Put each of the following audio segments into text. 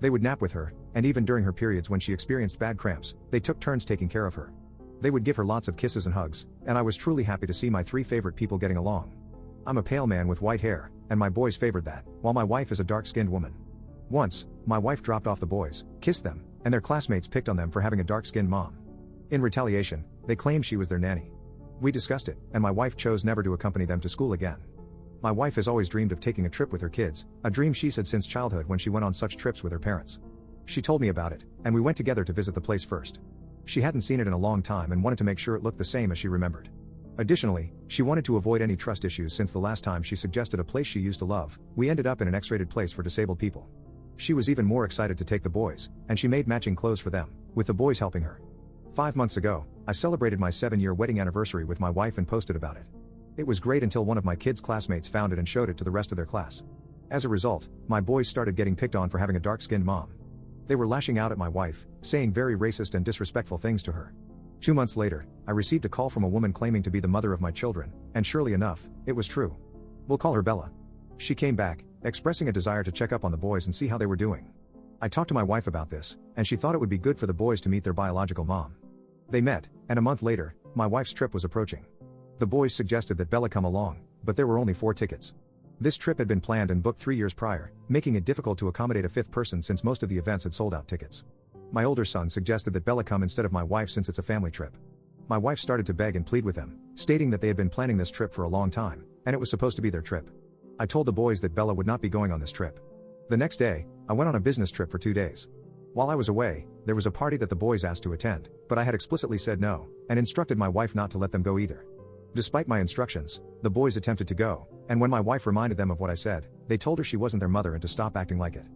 They would nap with her, and even during her periods when she experienced bad cramps, they took turns taking care of her. They would give her lots of kisses and hugs, and I was truly happy to see my three favorite people getting along. I'm a pale man with white hair, and my boys favored that, while my wife is a dark-skinned woman. Once, my wife dropped off the boys, kissed them, and their classmates picked on them for having a dark-skinned mom. In retaliation, they claimed she was their nanny. We discussed it, and my wife chose never to accompany them to school again. My wife has always dreamed of taking a trip with her kids, a dream she's had since childhood when she went on such trips with her parents. She told me about it, and we went together to visit the place first. She hadn't seen it in a long time and wanted to make sure it looked the same as she remembered. Additionally, she wanted to avoid any trust issues since the last time she suggested a place she used to love, we ended up in an X-rated place for disabled people. She was even more excited to take the boys, and she made matching clothes for them, with the boys helping her. 5 months ago, I celebrated my 7-year wedding anniversary with my wife and posted about it. It was great until one of my kids' classmates found it and showed it to the rest of their class. As a result, my boys started getting picked on for having a dark-skinned mom. They were lashing out at my wife, saying very racist and disrespectful things to her. 2 months later, I received a call from a woman claiming to be the mother of my children, and surely enough, it was true. We'll call her Bella. She came back, expressing a desire to check up on the boys and see how they were doing. I talked to my wife about this, and she thought it would be good for the boys to meet their biological mom. They met, and a month later, my wife's trip was approaching. The boys suggested that Bella come along, but there were only 4 tickets. This trip had been planned and booked 3 years prior, making it difficult to accommodate a 5th person since most of the events had sold out tickets. My older son suggested that Bella come instead of my wife since it's a family trip. My wife started to beg and plead with them, stating that they had been planning this trip for a long time, and it was supposed to be their trip. I told the boys that Bella would not be going on this trip. The next day, I went on a business trip for 2 days. While I was away, there was a party that the boys asked to attend, but I had explicitly said no, and instructed my wife not to let them go either. Despite my instructions, the boys attempted to go, and when my wife reminded them of what I said, they told her she wasn't their mother and to stop acting like it.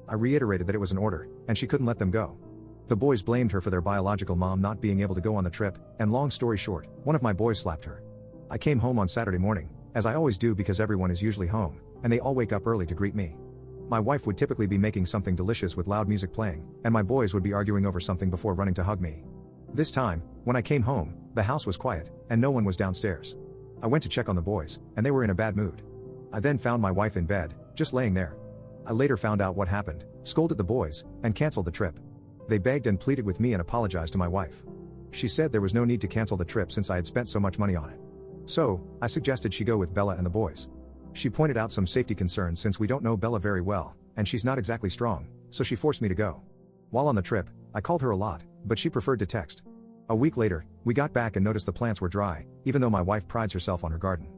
I reiterated that it was an order, and she couldn't let them go. The boys blamed her for their biological mom not being able to go on the trip, and long story short, one of my boys slapped her. I came home on Saturday morning, as I always do because everyone is usually home, and they all wake up early to greet me. My wife would typically be making something delicious with loud music playing, and my boys would be arguing over something before running to hug me. This time, when I came home, the house was quiet, and no one was downstairs. I went to check on the boys, and they were in a bad mood. I then found my wife in bed, just laying there. I later found out what happened, scolded the boys, and canceled the trip. They begged and pleaded with me and apologized to my wife. She said there was no need to cancel the trip since I had spent so much money on it. So, I suggested she go with Bella and the boys. She pointed out some safety concerns since we don't know Bella very well, and she's not exactly strong, so she forced me to go. While on the trip, I called her a lot, but she preferred to text. A week later, we got back and noticed the plants were dry, even though my wife prides herself on her garden.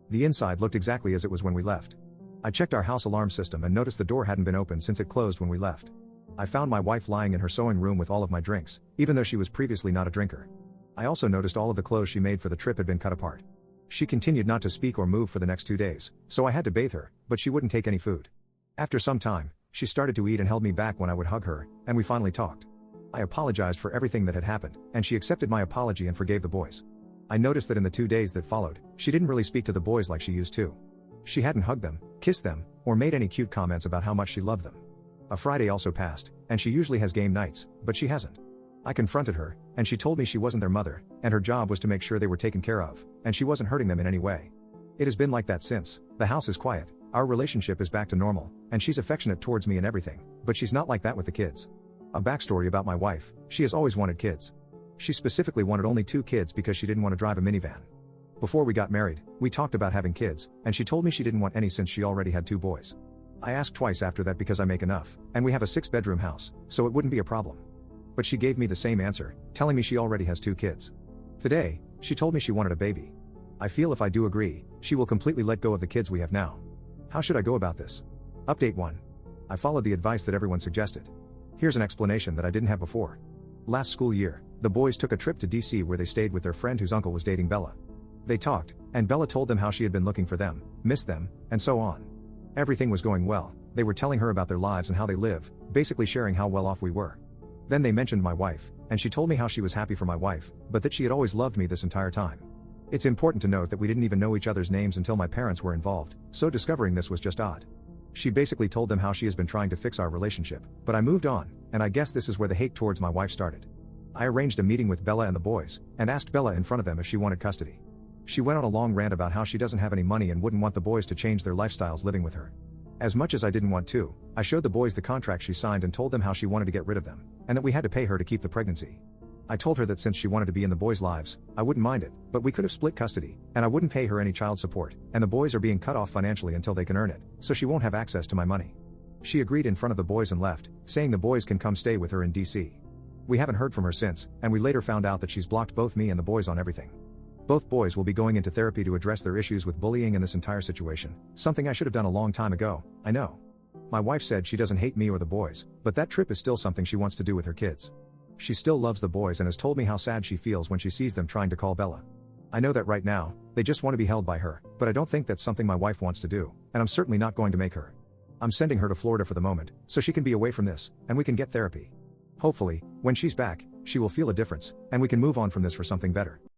The inside looked exactly as it was when we left. I checked our house alarm system and noticed the door hadn't been opened since it closed when we left. I found my wife lying in her sewing room with all of my drinks, even though she was previously not a drinker. I also noticed all of the clothes she made for the trip had been cut apart. She continued not to speak or move for the next 2 days, so I had to bathe her, but she wouldn't take any food. After some time, she started to eat and held me back when I would hug her, and we finally talked. I apologized for everything that had happened, and she accepted my apology and forgave the boys. I noticed that in the 2 days that followed, she didn't really speak to the boys like she used to. She hadn't hugged them, kissed them, or made any cute comments about how much she loved them. A Friday also passed, and she usually has game nights, but she hasn't. I confronted her, and she told me she wasn't their mother, and her job was to make sure they were taken care of, and she wasn't hurting them in any way. It has been like that since. The house is quiet, our relationship is back to normal, and she's affectionate towards me and everything, but she's not like that with the kids. A backstory about my wife: she has always wanted kids. She specifically wanted only 2 kids because she didn't want to drive a minivan. Before we got married, we talked about having kids, and she told me she didn't want any since she already had 2 boys. I asked twice after that because I make enough, and we have a 6-bedroom house, so it wouldn't be a problem. But she gave me the same answer, telling me she already has 2 kids. Today, she told me she wanted a baby. I feel if I do agree, she will completely let go of the kids we have now. How should I go about this? Update 1. I followed the advice that everyone suggested. Here's an explanation that I didn't have before. Last school year, the boys took a trip to DC where they stayed with their friend whose uncle was dating Bella. They talked, and Bella told them how she had been looking for them, missed them, and so on. Everything was going well, they were telling her about their lives and how they live, basically sharing how well off we were. Then they mentioned my wife, and she told me how she was happy for my wife, but that she had always loved me this entire time. It's important to note that we didn't even know each other's names until my parents were involved, so discovering this was just odd. She basically told them how she has been trying to fix our relationship, but I moved on, and I guess this is where the hate towards my wife started. I arranged a meeting with Bella and the boys, and asked Bella in front of them if she wanted custody. She went on a long rant about how she doesn't have any money and wouldn't want the boys to change their lifestyles living with her. As much as I didn't want to, I showed the boys the contract she signed and told them how she wanted to get rid of them, and that we had to pay her to keep the pregnancy. I told her that since she wanted to be in the boys' lives, I wouldn't mind it, but we could have split custody, and I wouldn't pay her any child support, and the boys are being cut off financially until they can earn it, so she won't have access to my money. She agreed in front of the boys and left, saying the boys can come stay with her in DC. We haven't heard from her since, and we later found out that she's blocked both me and the boys on everything. Both boys will be going into therapy to address their issues with bullying and this entire situation, something I should have done a long time ago, I know. My wife said she doesn't hate me or the boys, but that trip is still something she wants to do with her kids. She still loves the boys and has told me how sad she feels when she sees them trying to call Bella. I know that right now, they just want to be held by her, but I don't think that's something my wife wants to do, and I'm certainly not going to make her. I'm sending her to Florida for the moment, so she can be away from this, and we can get therapy. Hopefully, when she's back, she will feel a difference, and we can move on from this for something better.